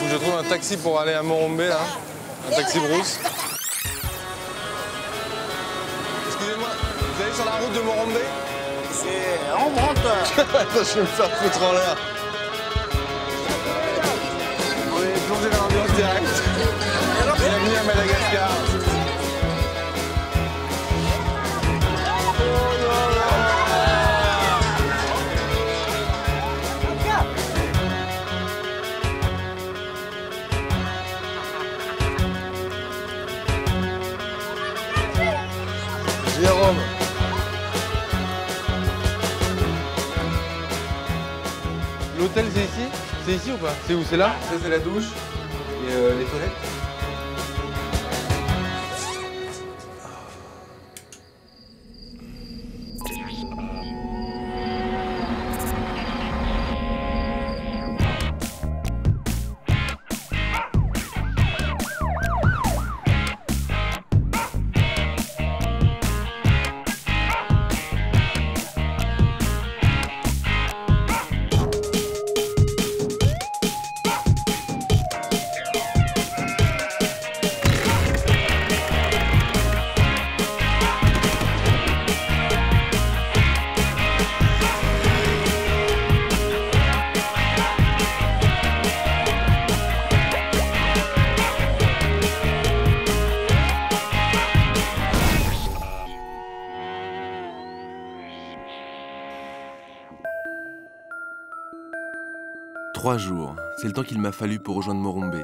Faut que je trouve un taxi pour aller à Morombe, là. Un taxi brousse. Excusez-moi, vous allez sur la route de Morombe? On monte. Attends, je vais me faire foutre en l'air. On est plongé dans l'ambiance directe. Bienvenue à Madagascar. Jérôme. L'hôtel, c'est ici? C'est ici ou pas? C'est où? C'est là? Ça, c'est la douche. Et les toilettes. 3 jours, c'est le temps qu'il m'a fallu pour rejoindre Morombe,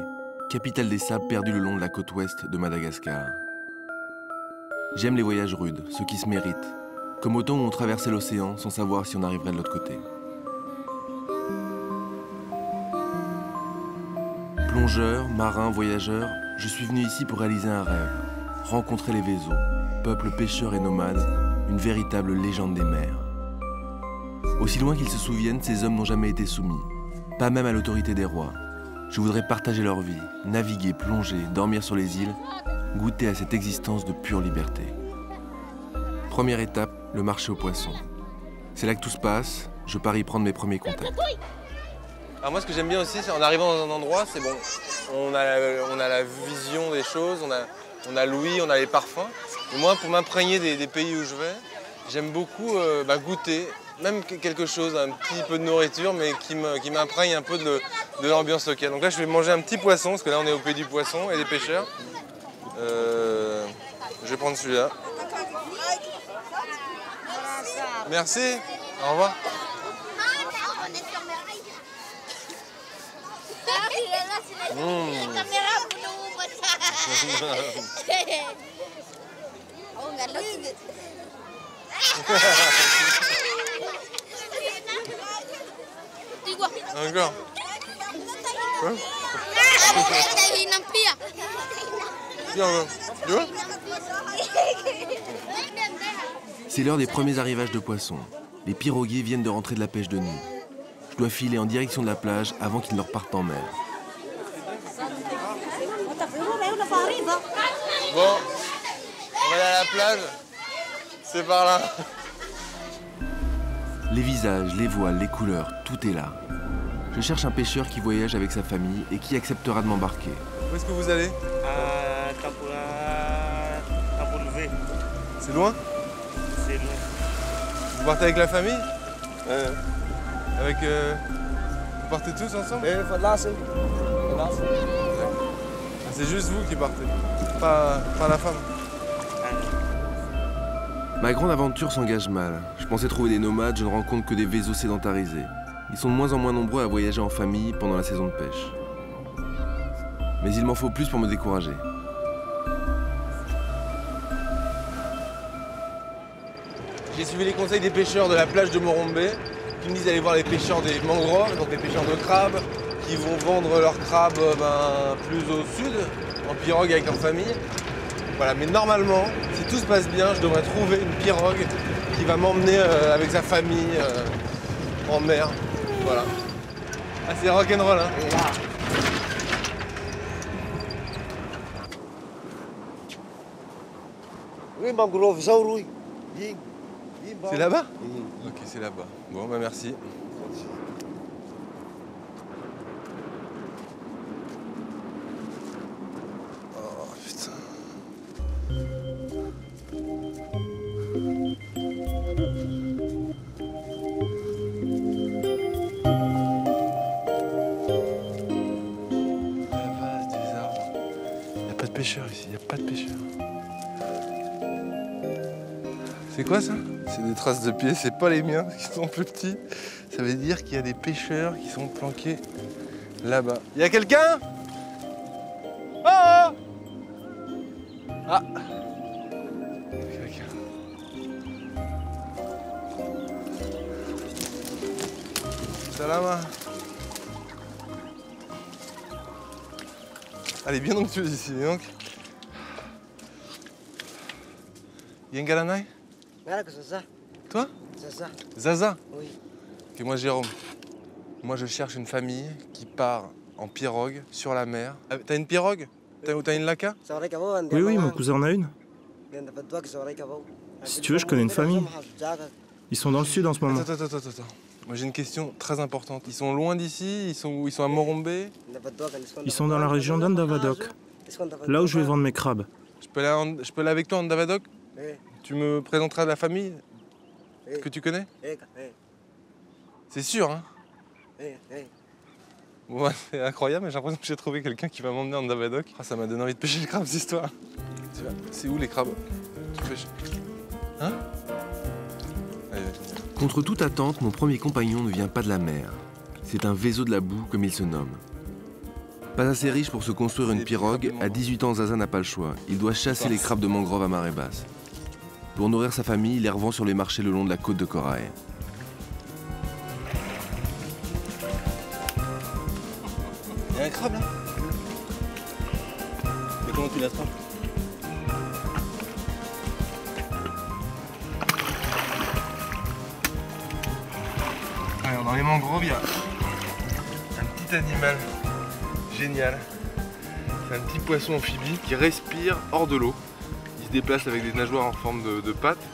capitale des sables perdus le long de la côte ouest de Madagascar. J'aime les voyages rudes, ceux qui se méritent, comme au temps où on traversait l'océan sans savoir si on arriverait de l'autre côté. Plongeur, marin, voyageur, je suis venu ici pour réaliser un rêve, rencontrer les Vézos, peuple pêcheur et nomade, une véritable légende des mers. Aussi loin qu'ils se souviennent, ces hommes n'ont jamais été soumis, pas même à l'autorité des rois. Je voudrais partager leur vie, naviguer, plonger, dormir sur les îles, goûter à cette existence de pure liberté. Première étape, le marché aux poissons. C'est là que tout se passe, je pars y prendre mes premiers contacts. Alors moi, ce que j'aime bien aussi, c'est en arrivant dans un endroit, c'est bon, on a la vision des choses, on a l'ouïe, on a les parfums. Et moi, pour m'imprégner des pays où je vais, j'aime beaucoup goûter, même quelque chose, un petit peu de nourriture, mais qui m'imprègne un peu de l'ambiance locale. Donc là, je vais manger un petit poisson, parce que là, on est au pays du poisson et des pêcheurs. Je vais prendre celui-là. Merci, au revoir. Encore. Quoi? C'est l'heure des premiers arrivages de poissons. Les piroguiers viennent de rentrer de la pêche de nuit. Je dois filer en direction de la plage avant qu'ils ne repartent en mer. Bon, on va aller à la plage. C'est par là. Les visages, les voiles, les couleurs, tout est là. Je cherche un pêcheur qui voyage avec sa famille et qui acceptera de m'embarquer. Où est-ce que vous allez? À Tampoulouvé. C'est loin? C'est loin. Vous partez avec la famille? Avec... Vous partez tous ensemble? C'est juste vous qui partez, pas la femme. Ma grande aventure s'engage mal. Je pensais trouver des nomades, je ne rencontre que des Vézos sédentarisés. Ils sont de moins en moins nombreux à voyager en famille pendant la saison de pêche. Mais il m'en faut plus pour me décourager. J'ai suivi les conseils des pêcheurs de la plage de Morombe, qui me disent d'aller voir les pêcheurs des mangroves, donc les pêcheurs de crabes, qui vont vendre leurs crabes plus au sud, en pirogue avec leur famille. Voilà, mais normalement, si tout se passe bien, je devrais trouver une pirogue qui va m'emmener avec sa famille en mer. Voilà. Ah, c'est rock'n'roll, hein. C'est là-bas? Ok, c'est là-bas. Bon, bah merci. pêcheurs ici, il n'y a pas de pêcheurs. C'est quoi ça? C'est des traces de pieds, c'est pas les miens qui sont plus petits. Ça veut dire qu'il y a des pêcheurs qui sont planqués là-bas. Il y a quelqu'un? Oh! Ah! Il y a quelqu'un. Salama. Elle est bien onctueuse ici, donc. Yengalanai? Toi? Zaza. Zaza? Oui. Et moi, Jérôme. Moi, je cherche une famille qui part en pirogue sur la mer. Ah, t'as une pirogue? T'as une laca? Oui, oui, mon cousin en a une. Si tu veux, je connais une famille. Ils sont dans le sud en ce moment. Attends. Moi, j'ai une question très importante. Ils sont loin d'ici? Ils sont à Morombe? Ils sont dans la région d'Andavadok, là où je vais vendre mes crabes. Je peux aller avec toi en Andavadok? Tu me présenteras la famille que tu connais? C'est sûr, hein? Ouais, c'est incroyable, mais j'ai l'impression que j'ai trouvé quelqu'un qui va m'emmener en Andavadok. Ah, ça m'a donné envie de pêcher les crabes, cette histoire. C'est où les crabes? Tu pêches? Hein? Allez. Contre toute attente, mon premier compagnon ne vient pas de la mer. C'est un vaisseau de la boue, comme il se nomme. Pas assez riche pour se construire une pirogue, à 18 ans, Zaza n'a pas le choix. Il doit chasser les crabes de mangrove à marée basse. Pour nourrir sa famille, il les revend sur les marchés le long de la côte de corail. Il y a un crabe là? Mais comment tu l'attrapes? Alors, dans les mangroves, il y a un petit animal génial. C'est un petit poisson amphibie qui respire hors de l'eau. Il se déplace avec des nageoires en forme de pattes.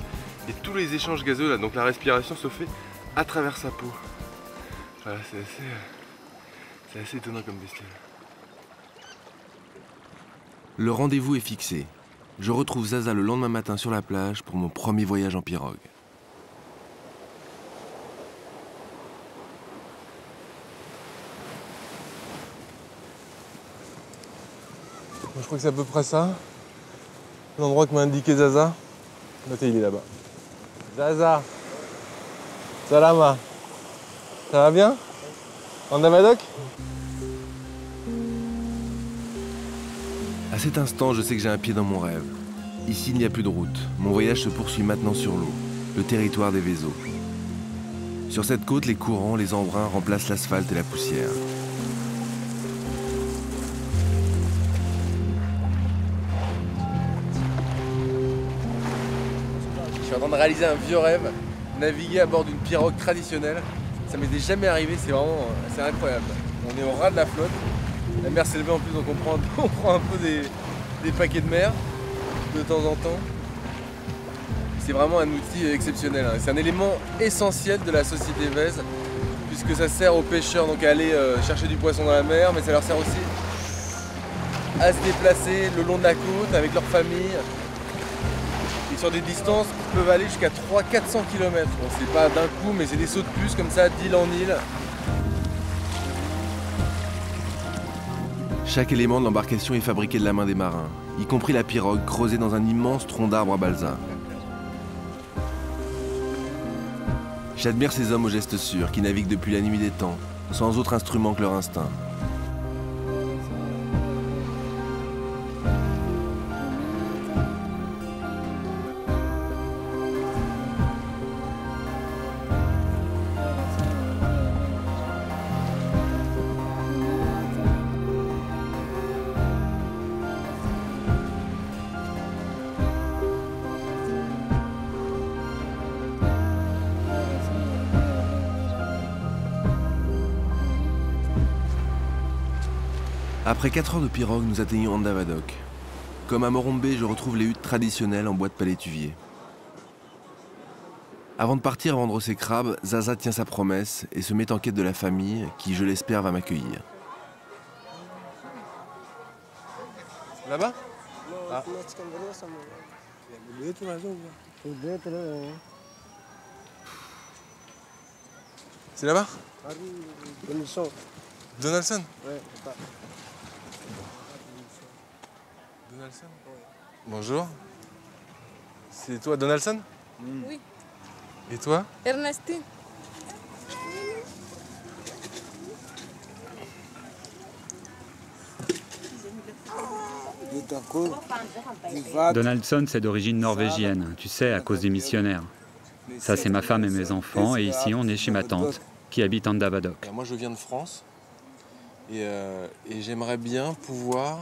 Et tous les échanges gazeux, là, donc la respiration se fait à travers sa peau. Voilà, c'est assez étonnant comme bestiole. Le rendez-vous est fixé. Je retrouve Zaza le lendemain matin sur la plage pour mon premier voyage en pirogue. Moi, je crois que c'est à peu près ça. L'endroit que m'a indiqué Zaza. Là, il est là-bas. Zaza. Salama. Ça va bien? En Andavadok? À cet instant, je sais que j'ai un pied dans mon rêve. Ici, il n'y a plus de route. Mon voyage se poursuit maintenant sur l'eau, le territoire des Vézos. Sur cette côte, les courants, les embruns remplacent l'asphalte et la poussière. Je suis en train de réaliser un vieux rêve, naviguer à bord d'une pirogue traditionnelle. Ça m'était jamais arrivé, c'est incroyable. On est au ras de la flotte, la mer s'est levée en plus, donc on prend un peu des paquets de mer de temps en temps. C'est vraiment un outil exceptionnel, hein. C'est un élément essentiel de la société Vez, puisque ça sert aux pêcheurs donc, à aller chercher du poisson dans la mer, mais ça leur sert aussi à se déplacer le long de la côte avec leur famille. Et sur des distances qui peuvent aller jusqu'à 300-400 km. Bon, c'est pas d'un coup, mais c'est des sauts de puce comme ça, d'île en île. Chaque élément de l'embarcation est fabriqué de la main des marins, y compris la pirogue creusée dans un immense tronc d'arbre à balsa. J'admire ces hommes aux gestes sûrs qui naviguent depuis la nuit des temps, sans autre instrument que leur instinct. Après 4 heures de pirogue, nous atteignons Andavadok. Comme à Morombe, je retrouve les huttes traditionnelles en bois de palétuvier. Avant de partir vendre ses crabes, Zaza tient sa promesse et se met en quête de la famille qui, je l'espère, va m'accueillir. Là-bas? Ah. C'est là-bas? Donaldson? Donaldson? Bonjour. C'est toi, Donaldson? Oui. Et toi? Ernestine. Donaldson, c'est d'origine norvégienne, tu sais, à cause des missionnaires. Ça, c'est ma femme et mes enfants, et ici, on est chez ma tante, qui habite en Davadok. Moi, je viens de France, et j'aimerais bien pouvoir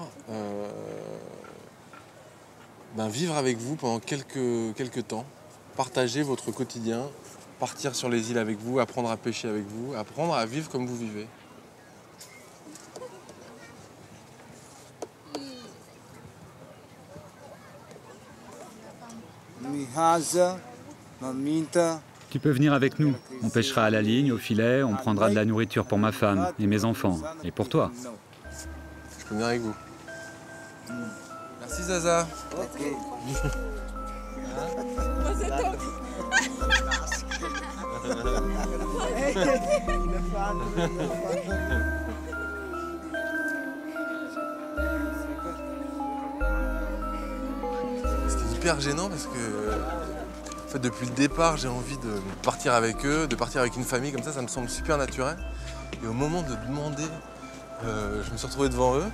vivre avec vous pendant quelques temps, partager votre quotidien, partir sur les îles avec vous, apprendre à pêcher avec vous, apprendre à vivre comme vous vivez. Tu peux venir avec nous. On pêchera à la ligne, au filet, on prendra de la nourriture pour ma femme et mes enfants, et pour toi. Je peux venir avec vous. Merci Zaza. C'était hyper gênant parce que en fait, depuis le départ, j'ai envie de partir avec eux, de partir avec une famille comme ça me semble super naturel. Et au moment de demander, je me suis retrouvé devant eux.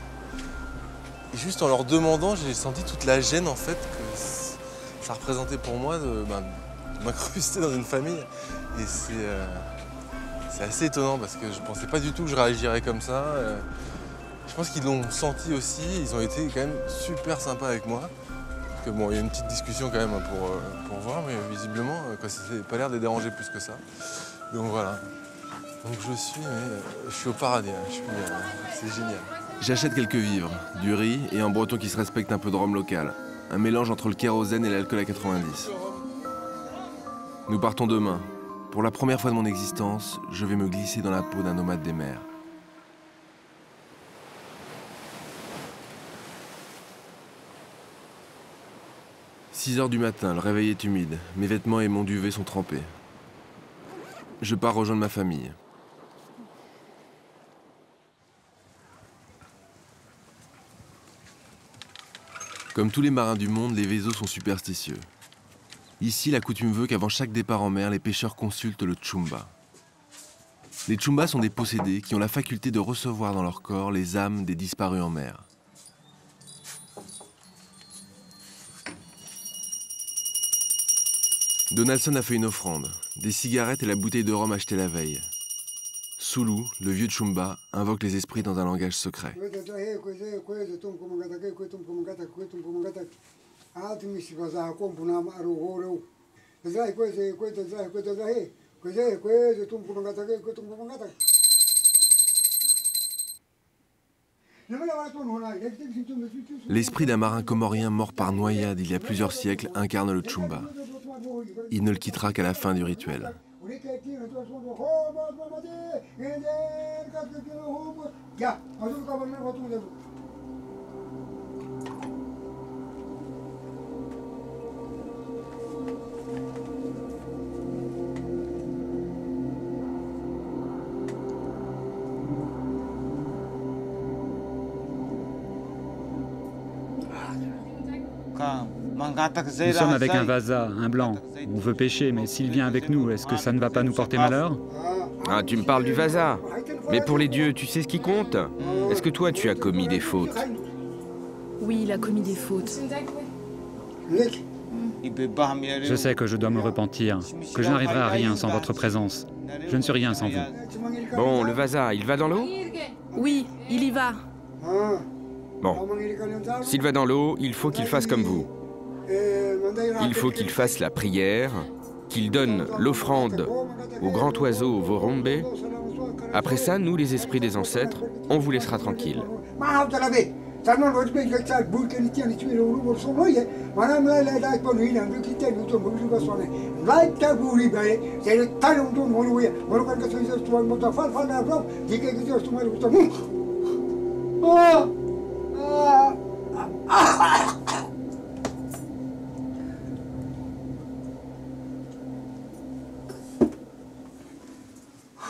Et juste en leur demandant, j'ai senti toute la gêne en fait que ça représentait pour moi de m'incruster dans une famille. Et c'est assez étonnant parce que je pensais pas du tout que je réagirais comme ça. Je pense qu'ils l'ont senti aussi, ils ont été quand même super sympas avec moi. Parce que bon, il y a une petite discussion quand même pour voir, mais visiblement, ça n'a pas l'air de les déranger plus que ça. Donc voilà. Donc je suis au paradis, c'est génial. J'achète quelques vivres, du riz et un breton qui se respecte un peu de rhum local. Un mélange entre le kérosène et l'alcool à 90. Nous partons demain. Pour la première fois de mon existence, je vais me glisser dans la peau d'un nomade des mers. « 6 heures du matin, le réveil est humide. Mes vêtements et mon duvet sont trempés. Je pars rejoindre ma famille. Comme tous les marins du monde, les Vezos sont superstitieux. Ici, la coutume veut qu'avant chaque départ en mer, les pêcheurs consultent le Tchumba. Les Tchumbas sont des possédés qui ont la faculté de recevoir dans leur corps les âmes des disparus en mer. Donaldson a fait une offrande, des cigarettes et la bouteille de rhum achetée la veille. Soulou, le vieux Tchumba, invoque les esprits dans un langage secret. L'esprit d'un marin comorien mort par noyade il y a plusieurs siècles incarne le Tchumba. Il ne le quittera qu'à la fin du rituel. Nous sommes avec un Vasa, un blanc. On veut pêcher, mais s'il vient avec nous, est-ce que ça ne va pas nous porter malheur? Ah, tu me parles du Vasa. Mais pour les dieux, tu sais ce qui compte? Est-ce que toi, tu as commis des fautes? Oui, il a commis des fautes. Je sais que je dois me repentir, que je n'arriverai à rien sans votre présence. Je ne suis rien sans vous. Bon, le Vasa, il va dans l'eau? Oui, il y va. Bon. S'il va dans l'eau, il faut qu'il fasse comme vous. Il faut qu'il fasse la prière, qu'il donne l'offrande au grand oiseau Vorombe. Après ça, nous, les esprits des ancêtres, on vous laissera tranquille.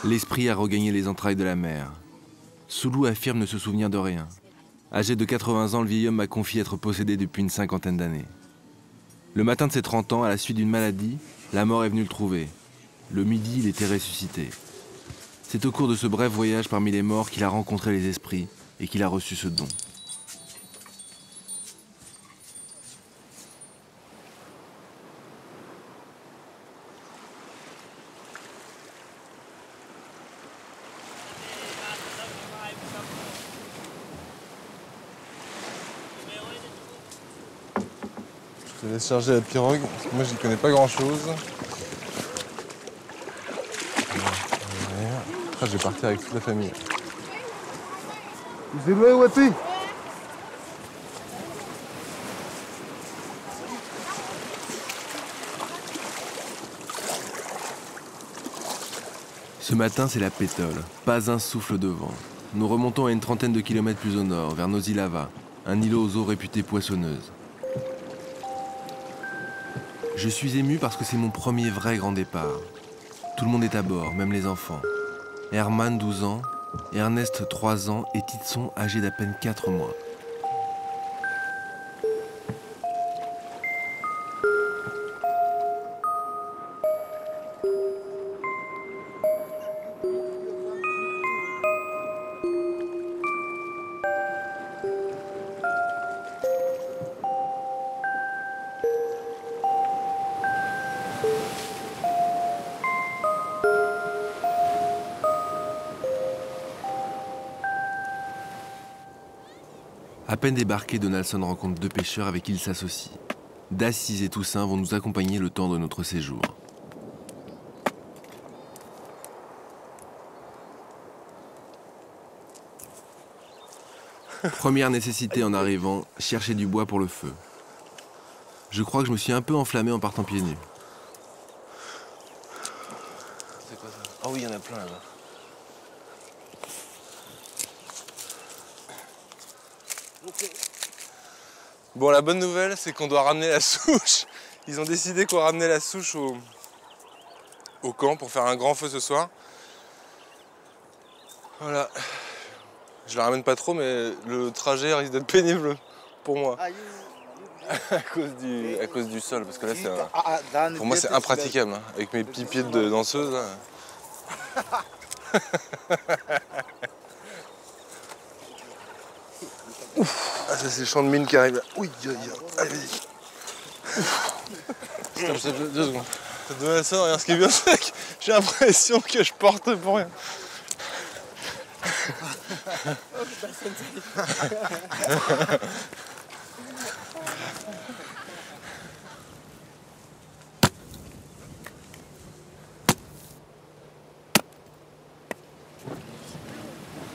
L'esprit a regagné les entrailles de la mer. Soulou affirme ne se souvenir de rien. Âgé de 80 ans, le vieil homme m'a confié être possédé depuis une cinquantaine d'années. Le matin de ses 30 ans, à la suite d'une maladie, la mort est venue le trouver. Le midi, il était ressuscité. C'est au cours de ce bref voyage parmi les morts qu'il a rencontré les esprits et qu'il a reçu ce don. Je laisse charger la pirogue, parce que moi j'y connais pas grand chose. Après je vais partir avec toute la famille. Ce matin, c'est la pétole, pas un souffle de vent. Nous remontons à une trentaine de kilomètres plus au nord, vers Nosilava, un îlot aux eaux réputées poissonneuses. Je suis ému parce que c'est mon premier vrai grand départ. Tout le monde est à bord, même les enfants. Herman, 12 ans, Ernest, 3 ans et Titson, âgé d'à peine 4 mois. À peine débarqué, Donaldson rencontre 2 pêcheurs avec qui il s'associe. Dassis et Toussaint vont nous accompagner le temps de notre séjour. Première nécessité en arrivant, chercher du bois pour le feu. Je crois que je me suis un peu enflammé en partant pieds nus. C'est quoi ça? Ah oui, il y en a plein là-bas. Bon, la bonne nouvelle, c'est qu'on doit ramener la souche. Ils ont décidé qu'on ramenait la souche au camp pour faire un grand feu ce soir. Voilà. Je la ramène pas trop, mais le trajet risque d'être pénible pour moi. à cause du sol, parce que là, pour moi, c'est impraticable. Hein, avec mes petits pieds de danseuse. Là. Ah, ça c'est le champ de mine qui arrive là. Oui, allez, vas-y. Stop, 2 secondes. Ça te donne ça, regarde ce qui est bien sec. J'ai l'impression que je porte pour rien.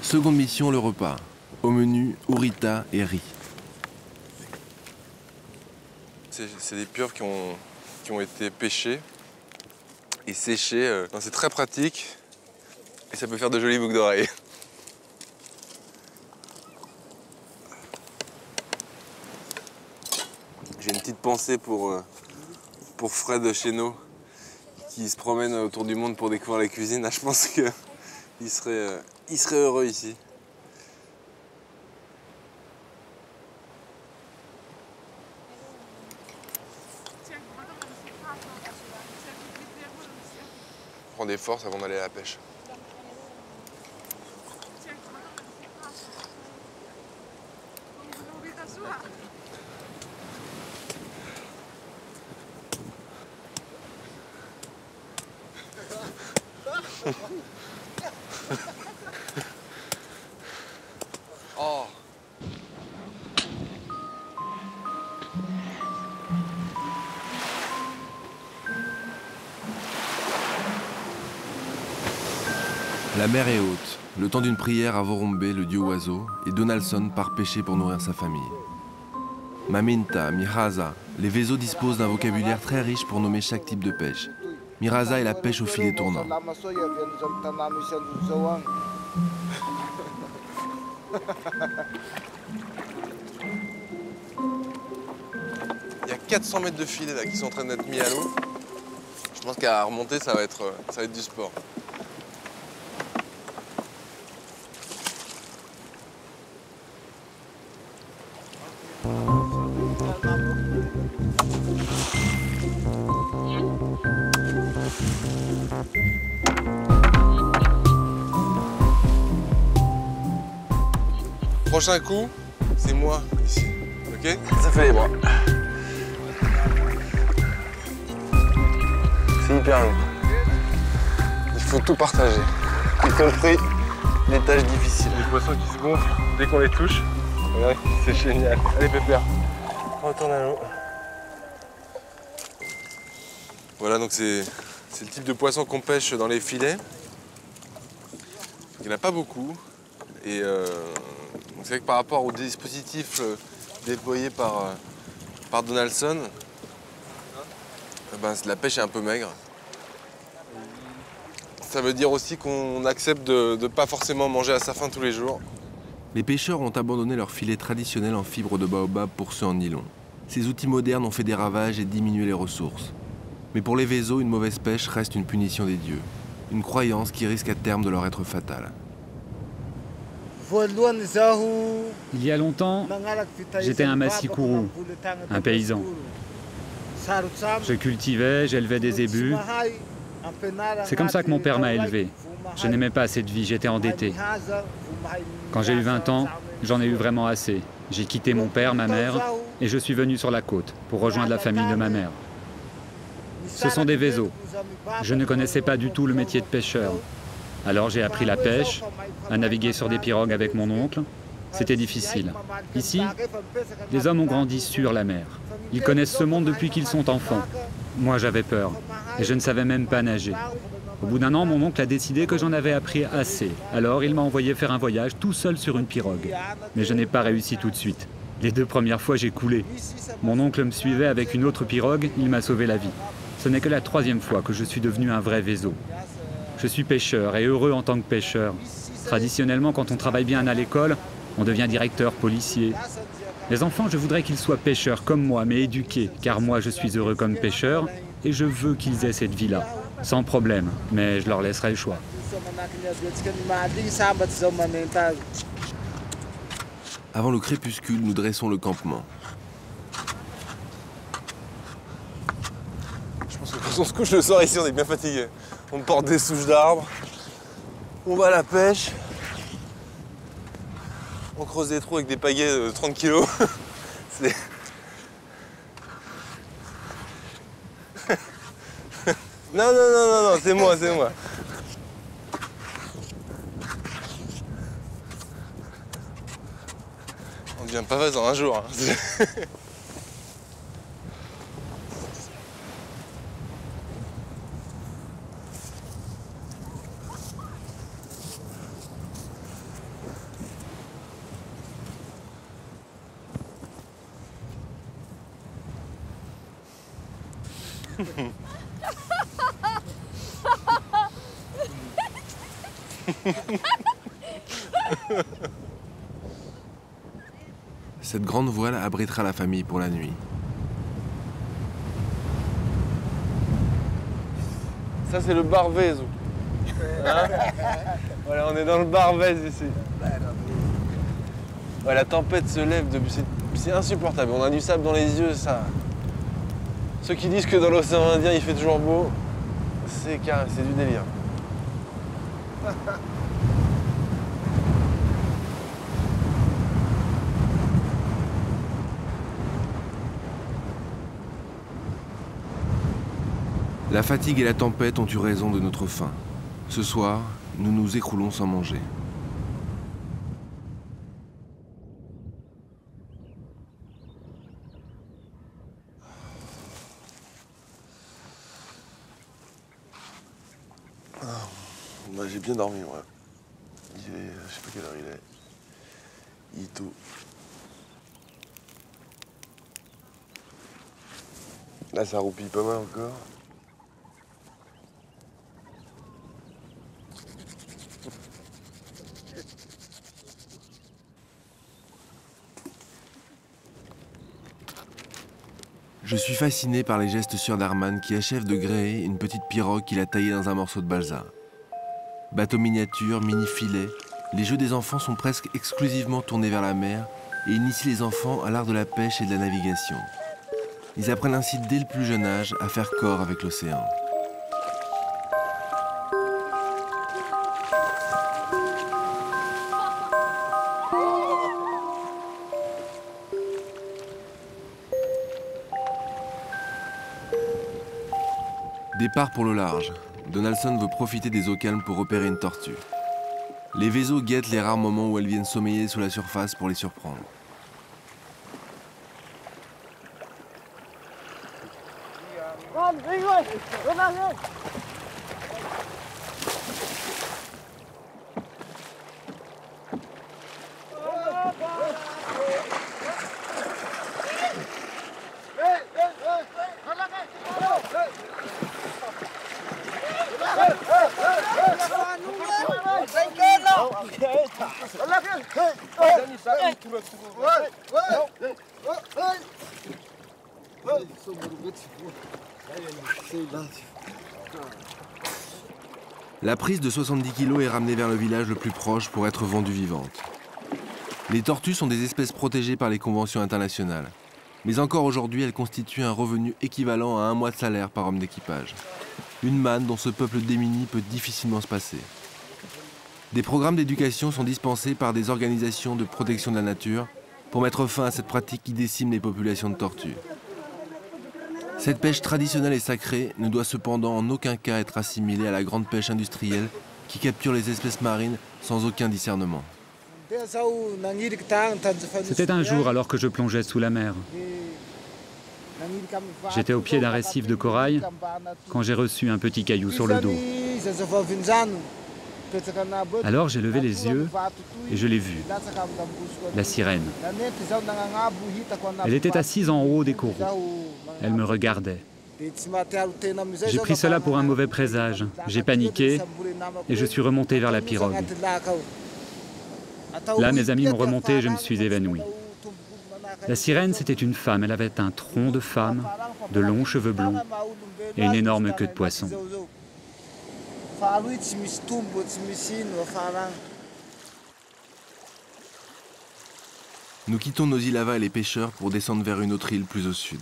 Seconde mission, le repas. Au menu, ourita et riz. C'est des pieuvres qui ont été pêchées et séchées. C'est très pratique et ça peut faire de jolies boucles d'oreilles. J'ai une petite pensée pour Fred chez nous qui se promène autour du monde pour découvrir la cuisine. Là, je pense qu'il serait heureux ici. Prends des forces avant d'aller à la pêche. Oh. La mer est haute. Le temps d'une prière à Vorombe, le dieu oiseau, et Donaldson part pêcher pour nourrir sa famille. Maminta, Miraza, les Vézos disposent d'un vocabulaire très riche pour nommer chaque type de pêche. Miraza est la pêche au filet tournant. Il y a 400 mètres de filet là qui sont en train d'être mis à l'eau. Je pense qu'à remonter, ça va être du sport. prochain coup, c'est moi ici. Ok? Ça fait les bras. C'est hyper lourd. Il faut tout partager, y compris les tâches difficiles. Les poissons qui se gonflent dès qu'on les touche. Ouais, c'est génial. Allez Pépère, retourne à l'eau. Voilà, donc c'est le type de poisson qu'on pêche dans les filets. Il n'y en a pas beaucoup. Et c'est vrai que par rapport au dispositif déployé par Donaldson, ben, la pêche est un peu maigre. Ça veut dire aussi qu'on accepte de ne pas forcément manger à sa faim tous les jours. Les pêcheurs ont abandonné leurs filets traditionnels en fibre de baobab pour ceux en nylon. Ces outils modernes ont fait des ravages et diminué les ressources. Mais pour les vésos, une mauvaise pêche reste une punition des dieux. Une croyance qui risque à terme de leur être fatale. Il y a longtemps, j'étais un Masikourou, un paysan. Je cultivais, j'élevais des zébus. C'est comme ça que mon père m'a élevé. Je n'aimais pas cette vie, j'étais endetté. Quand j'ai eu 20 ans, j'en ai eu vraiment assez. J'ai quitté mon père, ma mère, et je suis venu sur la côte pour rejoindre la famille de ma mère. Ce sont des vésos. Je ne connaissais pas du tout le métier de pêcheur. Alors j'ai appris la pêche, à naviguer sur des pirogues avec mon oncle. C'était difficile. Ici, les hommes ont grandi sur la mer. Ils connaissent ce monde depuis qu'ils sont enfants. Moi, j'avais peur, et je ne savais même pas nager. Au bout d'un an, mon oncle a décidé que j'en avais appris assez. Alors, il m'a envoyé faire un voyage tout seul sur une pirogue. Mais je n'ai pas réussi tout de suite. Les 2 premières fois, j'ai coulé. Mon oncle me suivait avec une autre pirogue, il m'a sauvé la vie. Ce n'est que la 3e fois que je suis devenu un vrai véso. Je suis pêcheur et heureux en tant que pêcheur. Traditionnellement, quand on travaille bien à l'école, on devient directeur, policier. Les enfants, je voudrais qu'ils soient pêcheurs comme moi, mais éduqués, car moi, je suis heureux comme pêcheur et je veux qu'ils aient cette vie-là, sans problème, mais je leur laisserai le choix. Avant le crépuscule, nous dressons le campement. Je pense que quand on se couche le soir ici, on est bien fatigué. On porte des souches d'arbres, on va à la pêche, on creuse des trous avec des pagaies de 30 kilos. C'est... non, c'est moi. On devient pas vas en un jour. Hein. Cette grande voile abritera la famille pour la nuit. Ça c'est le bar Vezo. Hein? Voilà, on est dans le bar Vez ici. Ouais, la tempête se lève depuis... C'est insupportable, on a du sable dans les yeux, ça... Ceux qui disent que dans l'océan Indien il fait toujours beau, c'est du délire. La fatigue et la tempête ont eu raison de notre faim. Ce soir, nous nous écroulons sans manger. Bah, j'ai bien dormi, moi. Je sais pas quelle heure il est. Il est tôt. Là, ça roupille pas mal encore. Je suis fasciné par les gestes sûrs d'Arman qui achève de gréer une petite pirogue qu'il a taillée dans un morceau de balsa. Bateau miniature, mini-filet, les jeux des enfants sont presque exclusivement tournés vers la mer et initient les enfants à l'art de la pêche et de la navigation. Ils apprennent ainsi dès le plus jeune âge à faire corps avec l'océan. Départ pour le large. Donaldson veut profiter des eaux calmes pour repérer une tortue. Les vaisseaux guettent les rares moments où elles viennent sommeiller sous la surface pour les surprendre. La prise de 70 kg est ramenée vers le village le plus proche pour être vendue vivante. Les tortues sont des espèces protégées par les conventions internationales. Mais encore aujourd'hui, elles constituent un revenu équivalent à 1 mois de salaire par homme d'équipage. Une manne dont ce peuple démuni peut difficilement se passer. Des programmes d'éducation sont dispensés par des organisations de protection de la nature pour mettre fin à cette pratique qui décime les populations de tortues. Cette pêche traditionnelle et sacrée ne doit cependant en aucun cas être assimilée à la grande pêche industrielle qui capture les espèces marines sans aucun discernement. C'était un jour alors que je plongeais sous la mer. J'étais au pied d'un récif de corail quand j'ai reçu un petit caillou sur le dos. Alors j'ai levé les yeux et je l'ai vue, la sirène. Elle était assise en haut des coraux. Elle me regardait. J'ai pris cela pour un mauvais présage. J'ai paniqué et je suis remonté vers la pirogue. Là, mes amis m'ont remonté et je me suis évanoui. La sirène, c'était une femme. Elle avait un tronc de femme, de longs cheveux blonds et une énorme queue de poisson. Nous quittons Nosilava et les pêcheurs pour descendre vers une autre île plus au sud.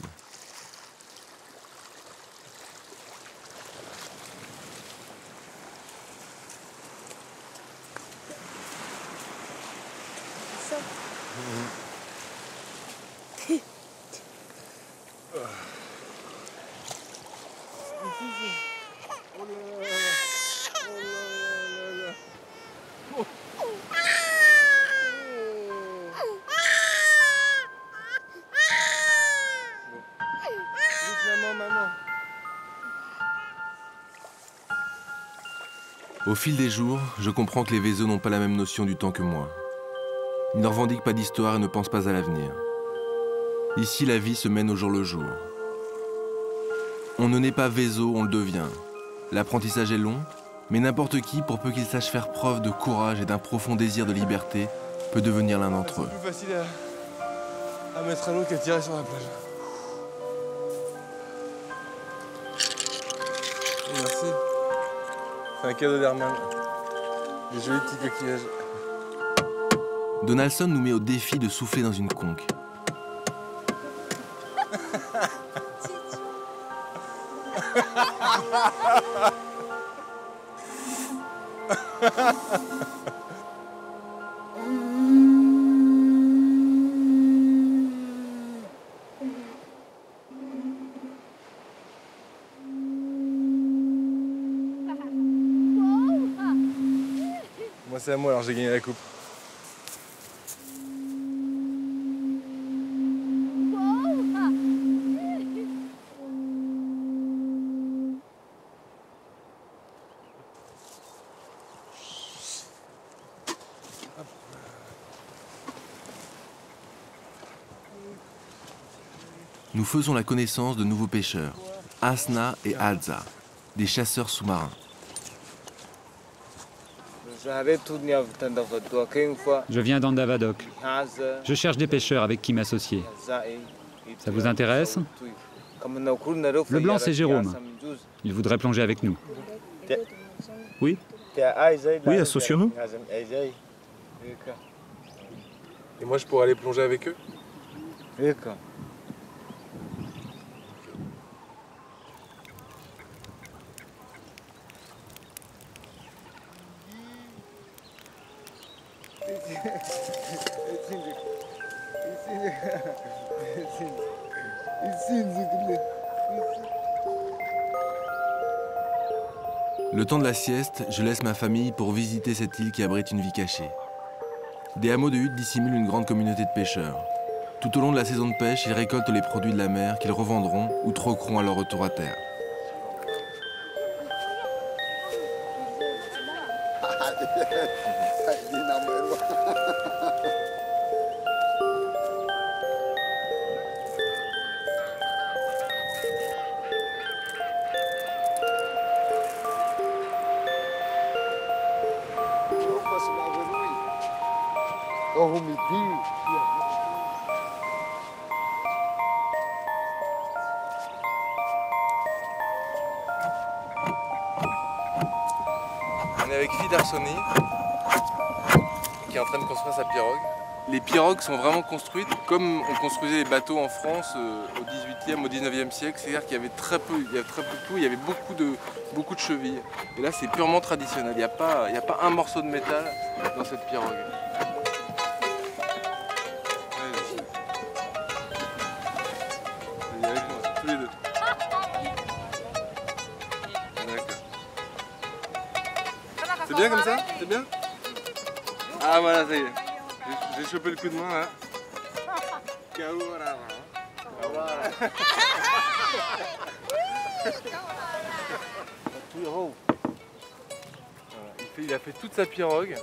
Au fil des jours, je comprends que les Vézos n'ont pas la même notion du temps que moi. Ils ne revendiquent pas d'histoire et ne pensent pas à l'avenir. Ici, la vie se mène au jour le jour. On ne naît pas Vézo, on le devient. L'apprentissage est long, mais n'importe qui, pour peu qu'il sache faire preuve de courage et d'un profond désir de liberté, peut devenir l'un d'entre eux. C'est plus facile à mettre à l'eau qu'à tirer sur la plage. Merci. C'est un cadeau d'Herman. Des jolis petits coquillages. Donaldson nous met au défi de souffler dans une conque. Moi c'est à moi, alors j'ai gagné la coupe. Nous faisons la connaissance de nouveaux pêcheurs, Asna et Adza, des chasseurs sous-marins. Je viens d'Andavadok. Je cherche des pêcheurs avec qui m'associer. Ça vous intéresse? Le blanc, c'est Jérôme. Il voudrait plonger avec nous. Oui. Oui, associons-nous. Et moi je pourrais aller plonger avec eux? Le temps de la sieste, je laisse ma famille pour visiter cette île qui abrite une vie cachée. Des hameaux de huttes dissimulent une grande communauté de pêcheurs. Tout au long de la saison de pêche, ils récoltent les produits de la mer qu'ils revendront ou troqueront à leur retour à terre. On est avec Fid Arsoni qui est en train de construire sa pirogue. Les pirogues sont vraiment construites comme on construisait les bateaux en France au 18e, au 19e siècle. C'est-à-dire qu'il y avait très peu de tout, il y avait beaucoup de chevilles. Et là c'est purement traditionnel, il n'y a pas un morceau de métal dans cette pirogue. Allez, avec moi, tous les deux. C'est bien comme ça? C'est bien? Ah voilà, ça y est. J'ai chopé le coup de main là. Il a fait toute sa pirogue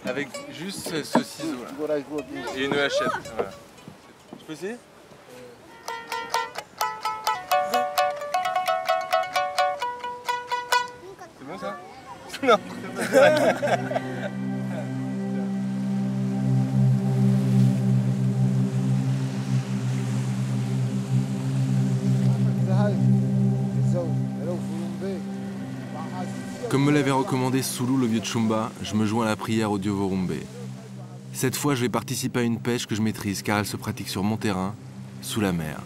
avec juste ce ciseau là. Et une hachette. Voilà. Je peux essayer? C'est bon ça? Non. Comme me l'avait recommandé Soulou, le vieux Tchumba, je me joins à la prière au dieu Vorumbe. Cette fois, je vais participer à une pêche que je maîtrise car elle se pratique sur mon terrain, sous la mer.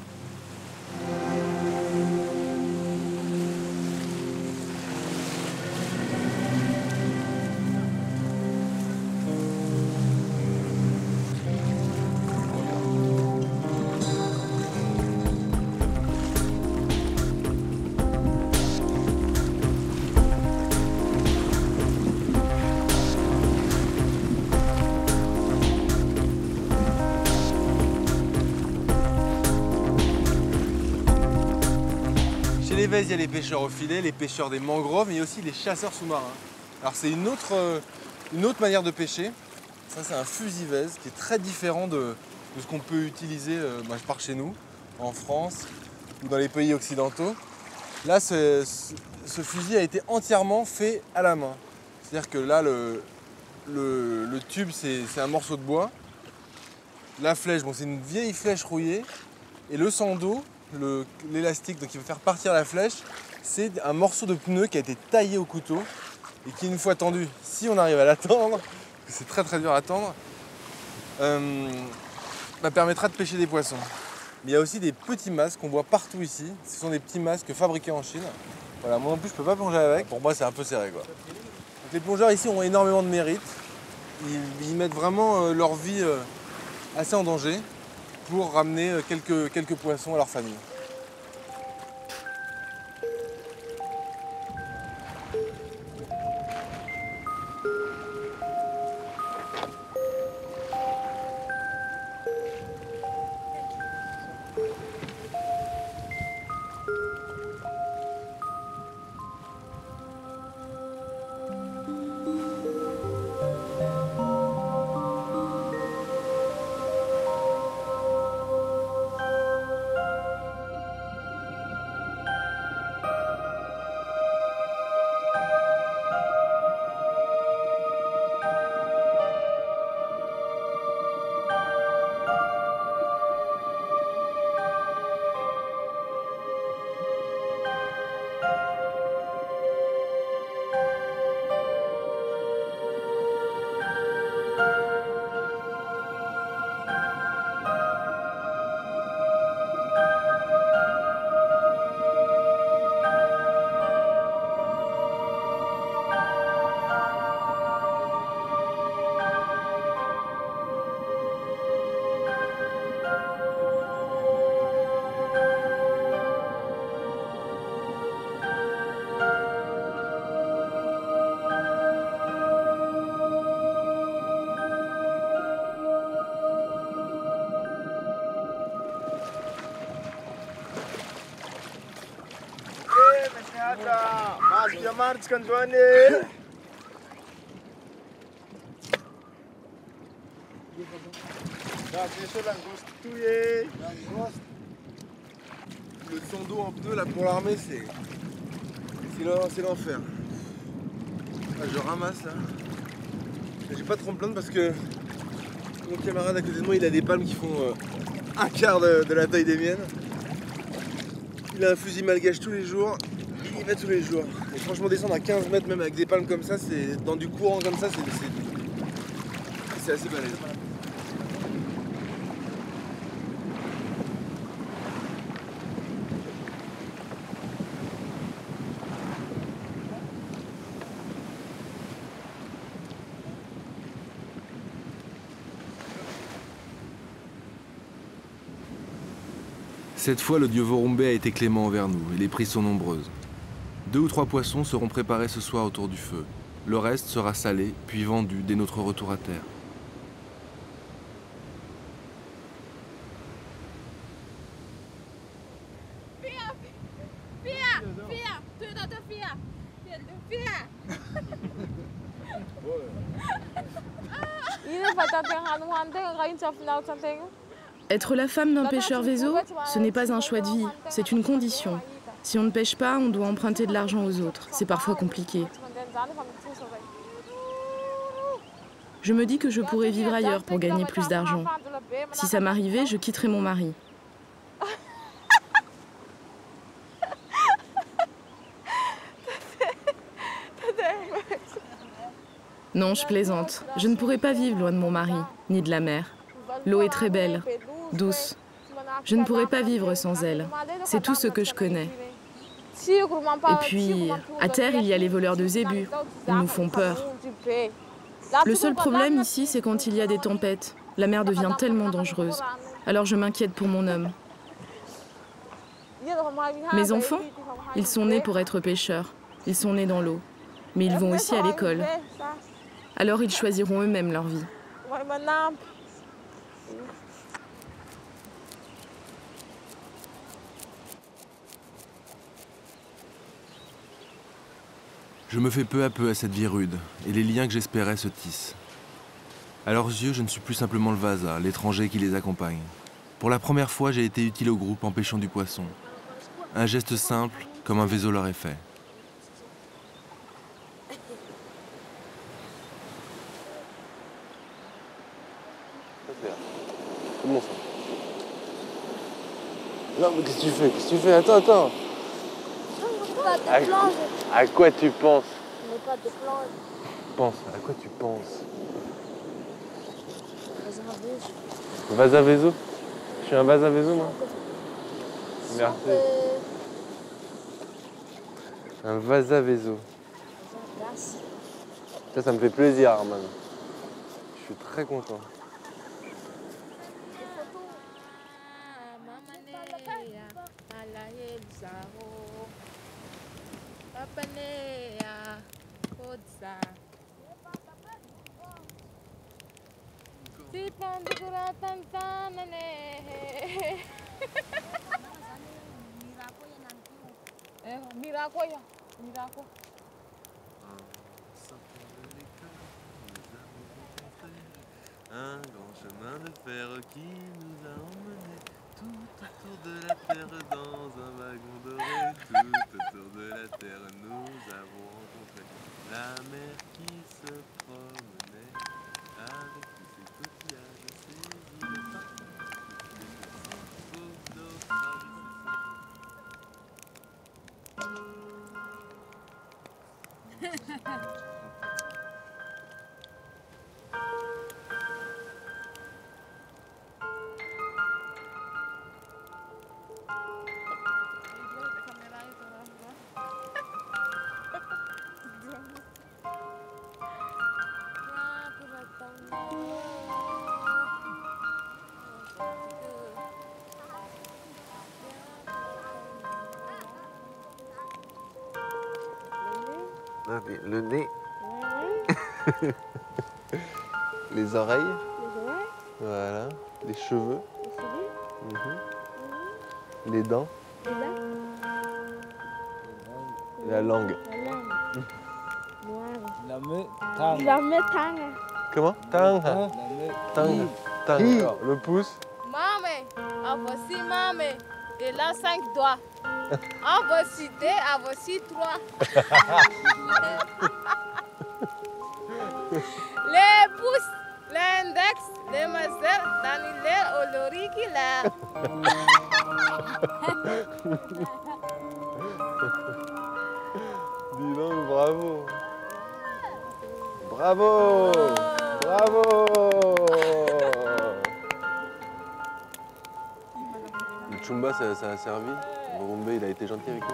Chez les Vèzes, il y a les pêcheurs au filet, les pêcheurs des mangroves, mais il y a aussi les chasseurs sous-marins. Alors c'est une autre manière de pêcher. Ça c'est un fusil Vèze qui est très différent de ce qu'on peut utiliser par chez nous, en France ou dans les pays occidentaux. Là, ce fusil a été entièrement fait à la main. C'est-à-dire que là, le tube, c'est un morceau de bois. La flèche, bon, c'est une vieille flèche rouillée. Et le sando, l'élastique qui va faire partir la flèche, c'est un morceau de pneu qui a été taillé au couteau et qui, une fois tendu, si on arrive à l'attendre, c'est très très dur à tendre, permettra de pêcher des poissons. Mais il y a aussi des petits masques qu'on voit partout ici. Ce sont des petits masques fabriqués en Chine. Voilà, moi non plus je peux pas plonger avec. Pour moi c'est un peu serré quoi. Donc, les plongeurs ici ont énormément de mérite. Ils mettent vraiment leur vie assez en danger pour ramener quelques poissons à leur famille. Le son d'eau en pneu là pour l'armée, c'est l'enfer. Ah, je ramasse là. J'ai pas trop me plaindre parce que mon camarade à côté de moi, il a des palmes qui font un quart de la taille des miennes. Il a un fusil malgache tous les jours. Il va tous les jours. Et franchement, descendre à 15 mètres même avec des palmes comme ça, c'est dans du courant comme ça, c'est assez balèze. Cette fois, le dieu Vorumbe a été clément envers nous et les prises sont nombreuses. 2 ou 3 poissons seront préparés ce soir autour du feu. Le reste sera salé, puis vendu dès notre retour à terre. Être la femme d'un pêcheur vézo, ce n'est pas un choix de vie, c'est une condition. Si on ne pêche pas, on doit emprunter de l'argent aux autres. C'est parfois compliqué. Je me dis que je pourrais vivre ailleurs pour gagner plus d'argent. Si ça m'arrivait, je quitterais mon mari. Non, je plaisante. Je ne pourrais pas vivre loin de mon mari, ni de la mer. L'eau est très belle, douce. Je ne pourrais pas vivre sans elle. C'est tout ce que je connais. Et puis, à terre, il y a les voleurs de zébus. Ils nous font peur. Le seul problème ici, c'est quand il y a des tempêtes. La mer devient tellement dangereuse. Alors je m'inquiète pour mon homme. Mes enfants, ils sont nés pour être pêcheurs. Ils sont nés dans l'eau. Mais ils vont aussi à l'école. Alors ils choisiront eux-mêmes leur vie. Je me fais peu à peu à cette vie rude, et les liens que j'espérais se tissent. À leurs yeux, je ne suis plus simplement le vasa, l'étranger qui les accompagne. Pour la première fois, j'ai été utile au groupe en pêchant du poisson. Un geste simple, comme un vaisseau l'aurait fait. Comment ça? Non, mais qu'est-ce que tu fais? Qu'est-ce que tu fais? Attends. À quoi tu penses? Pense, à quoi tu penses? Vasa Vezo? Je suis un Vasa Vezo, moi? Merci. Un Vasa Vezo. Ça me fait plaisir, Arman. Je suis très content. Un grand chemin de fer qui nous a emmenés tout autour de la terre dans un wagon doré. Tout autour de la terre nous avons rencontré la mer qui se promenait avec tous ses coquillages, ses îles partout, les petits naufrages. Le nez. Les oreilles. Voilà. Les cheveux. Les dents. La langue. La main tang. Comment? Tang. Tang. Tang. Alors, le pouce. Mame, voici mame. Et là, 5 doigts. Voici 2, voici 3. Les pouces, l'index, les mazels, l'annulaire, l'auriculaire. Dis donc, bravo. Bravo. Bravo. Le Chumba, ça a servi. Morombe, il a été gentil avec nous.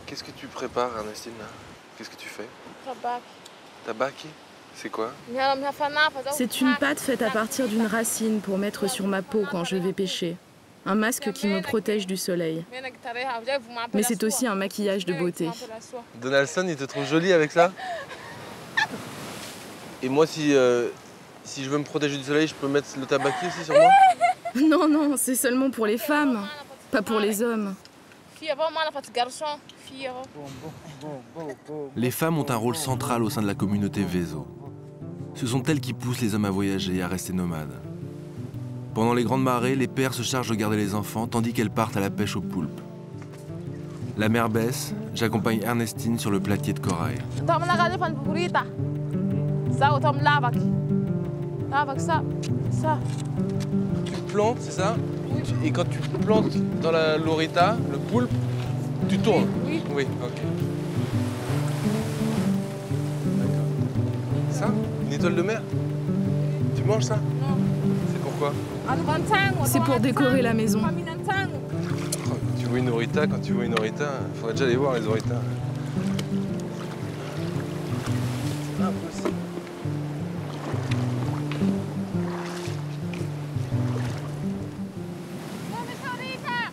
Qu'est-ce que tu prépares, Ernestine? Qu'est-ce que tu fais? Tabaki. C'est quoi? C'est une pâte faite à partir d'une racine pour mettre sur ma peau quand je vais pêcher. Un masque qui me protège du soleil. Mais c'est aussi un maquillage de beauté. Donaldson, il te trouve jolie avec ça? Et moi, si je veux me protéger du soleil, je peux mettre le tabaki aussi sur moi? Non, non, c'est seulement pour les femmes, pas pour les hommes. Les femmes ont un rôle central au sein de la communauté Vezo. Ce sont elles qui poussent les hommes à voyager et à rester nomades. Pendant les grandes marées, les pères se chargent de garder les enfants tandis qu'elles partent à la pêche aux poulpes. La mer baisse, j'accompagne Ernestine sur le platier de corail. Tu plantes, c'est ça? Oui. Et quand tu plantes dans la lorita, le poulpe, tu tournes? Oui. Oui, ok. D'accord. Ça? Une étoile de mer? Tu manges ça? Non. C'est pourquoi? C'est pour décorer la maison. Quand tu vois une orita, il faudrait déjà aller voir les oritas. C'est impossible.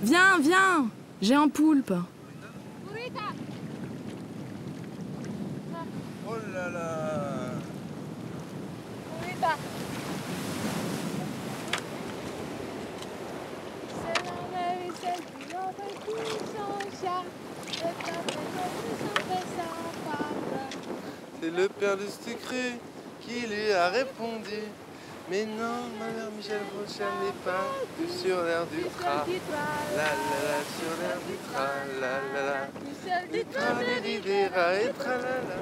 Viens, viens! J'ai un poulpe. Oh là là! C'est le père de sucré qui lui a répondu. Mais non, ma mère Michel Rochelle n'est pas que sur l'air du tra. La la la, sur l'air du tra, la la la. Du tra de Rivera et tra la la.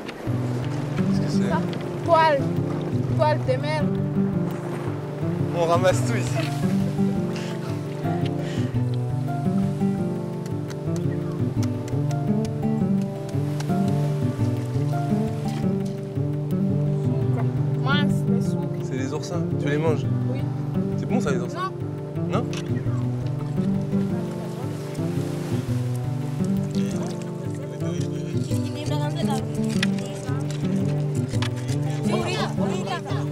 Qu'est-ce que c'est? Toile de mer. On ramasse tout ici. C'est les oursins, tu les manges? Oui. C'est bon ça les oursins? Non. Non?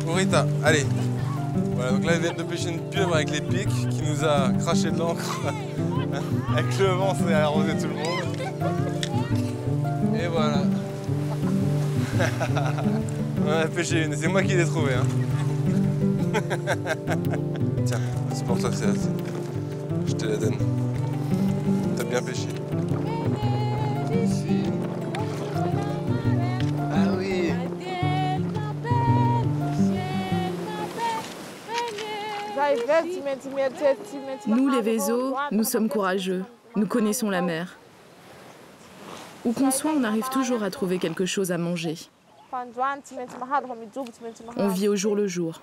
Burrita, allez. Voilà, donc là ils viennent de pêcher une pieuvre avec les pics qui nous a craché de l'encre. Avec le vent, ça a arrosé tout le monde. Et voilà. On a pêché une, c'est moi qui l'ai trouvée. Hein. Tiens, c'est pour toi, je te la donne. T'as bien pêché. Ah oui. Nous, les Vezo, nous sommes courageux. Nous connaissons la mer. Où qu'on soit, on arrive toujours à trouver quelque chose à manger. On vit au jour le jour.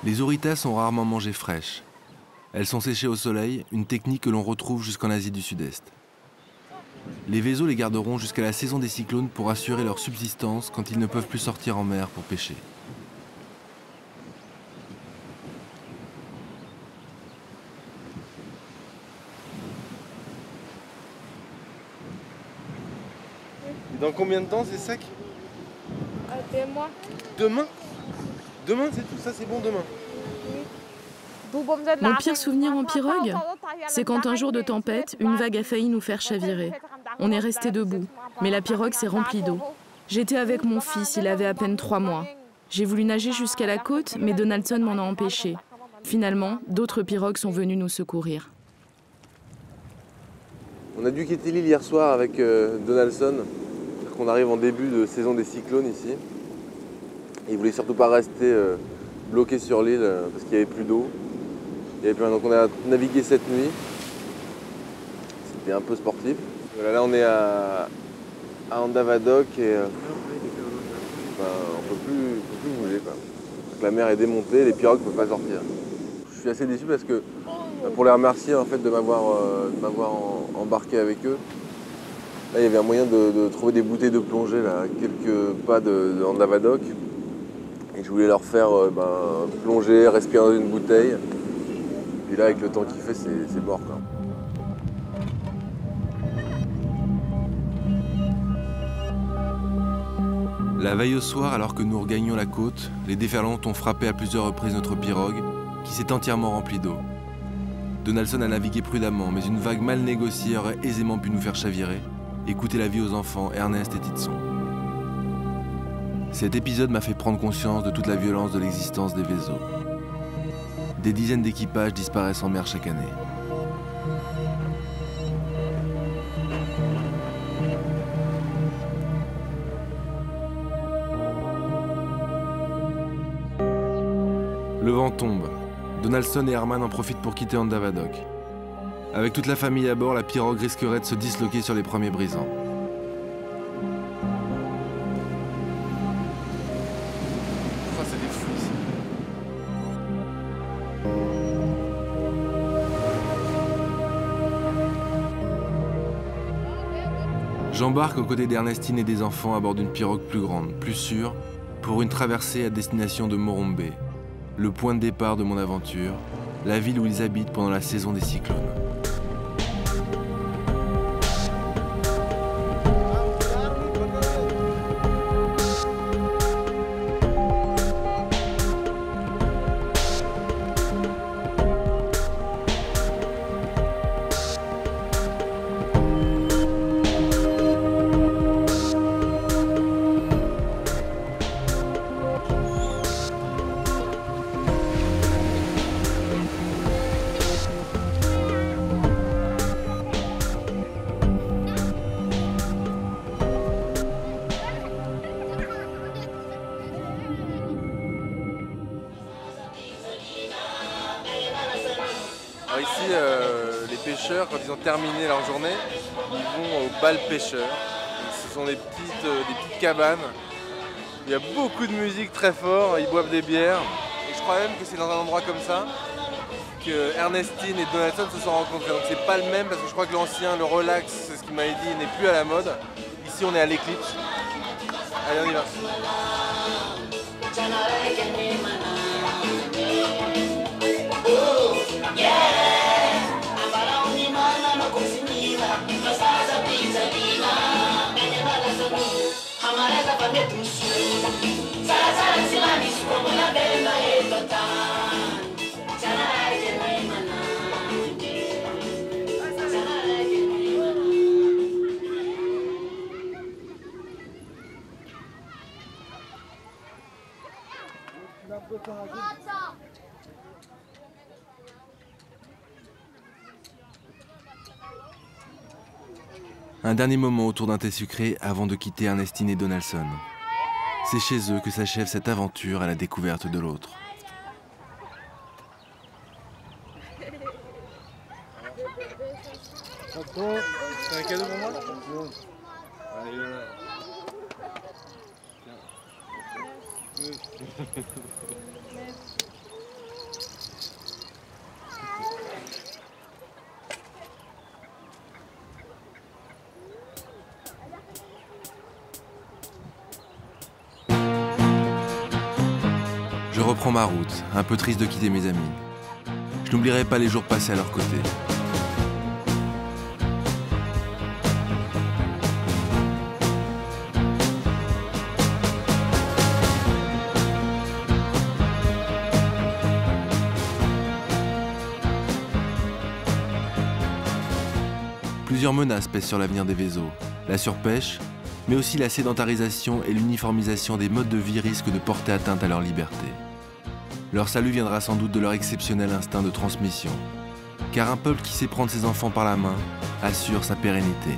Les auritas sont rarement mangées fraîches. Elles sont séchées au soleil, une technique que l'on retrouve jusqu'en Asie du Sud-Est. Les Vezos les garderont jusqu'à la saison des cyclones pour assurer leur subsistance quand ils ne peuvent plus sortir en mer pour pêcher. Dans combien de temps c'est sec? 2 mois. Demain? Demain c'est tout, ça c'est bon demain. Mon pire souvenir en pirogue, c'est quand un jour de tempête, une vague a failli nous faire chavirer. On est resté debout, mais la pirogue s'est remplie d'eau. J'étais avec mon fils, il avait à peine 3 mois. J'ai voulu nager jusqu'à la côte, mais Donaldson m'en a empêché. Finalement, d'autres pirogues sont venues nous secourir. On a dû quitter l'île hier soir avec Donaldson. On arrive en début de saison des cyclones ici. Et il voulait surtout pas rester bloqué sur l'île parce qu'il n'y avait plus d'eau. Donc on a navigué cette nuit. C'était un peu sportif. Voilà, là on est à Andavadoc et on peut plus bouger, quoi. Donc la mer est démontée, les pirogues ne peuvent pas sortir. Je suis assez déçu parce que pour les remercier en fait, de m'avoir embarqué avec eux. Là, il y avait un moyen de trouver des bouteilles de plongée là, à quelques pas de Andavadoc. Et je voulais leur faire plonger, respirer dans une bouteille. Et là, avec le temps qu'il fait, c'est mort, quoi. La veille au soir, alors que nous regagnions la côte, les déferlantes ont frappé à plusieurs reprises notre pirogue, qui s'est entièrement remplie d'eau. Donaldson a navigué prudemment, mais une vague mal négociée aurait aisément pu nous faire chavirer et coûter la vie aux enfants Ernest et Titson. Cet épisode m'a fait prendre conscience de toute la violence de l'existence des Vezos. Des dizaines d'équipages disparaissent en mer chaque année. Le vent tombe. Donaldson et Herman en profitent pour quitter Andavadoc. Avec toute la famille à bord, la pirogue risquerait de se disloquer sur les premiers brisants. Oh, c'est des fous ici. J'embarque aux côtés d'Ernestine et des enfants à bord d'une pirogue plus grande, plus sûre, pour une traversée à destination de Morombe, le point de départ de mon aventure, la ville où ils habitent pendant la saison des cyclones. Alors ici, les pêcheurs, quand ils ont terminé leur journée, ils vont au bal pêcheur. Ce sont des petites cabanes. Il y a beaucoup de musique très fort, ils boivent des bières. Et je crois même que c'est dans un endroit comme ça que Ernestine et Donaldson se sont rencontrés. Donc c'est pas le même parce que je crois que l'ancien, le relax, c'est ce qu'il m'avait dit, n'est plus à la mode. Ici on est à l'éclipse. Allez, on y va. Un dernier moment autour d'un thé sucré avant de quitter Ernestine et Donaldson. C'est chez eux que s'achève cette aventure à la découverte de l'autre. C'est un cadeau pour moi? Allez, là. Je reprends ma route, un peu triste de quitter mes amis. Je n'oublierai pas les jours passés à leur côté. Plusieurs menaces pèsent sur l'avenir des Vézos. La surpêche, mais aussi la sédentarisation et l'uniformisation des modes de vie risquent de porter atteinte à leur liberté. Leur salut viendra sans doute de leur exceptionnel instinct de transmission, car un peuple qui sait prendre ses enfants par la main assure sa pérennité.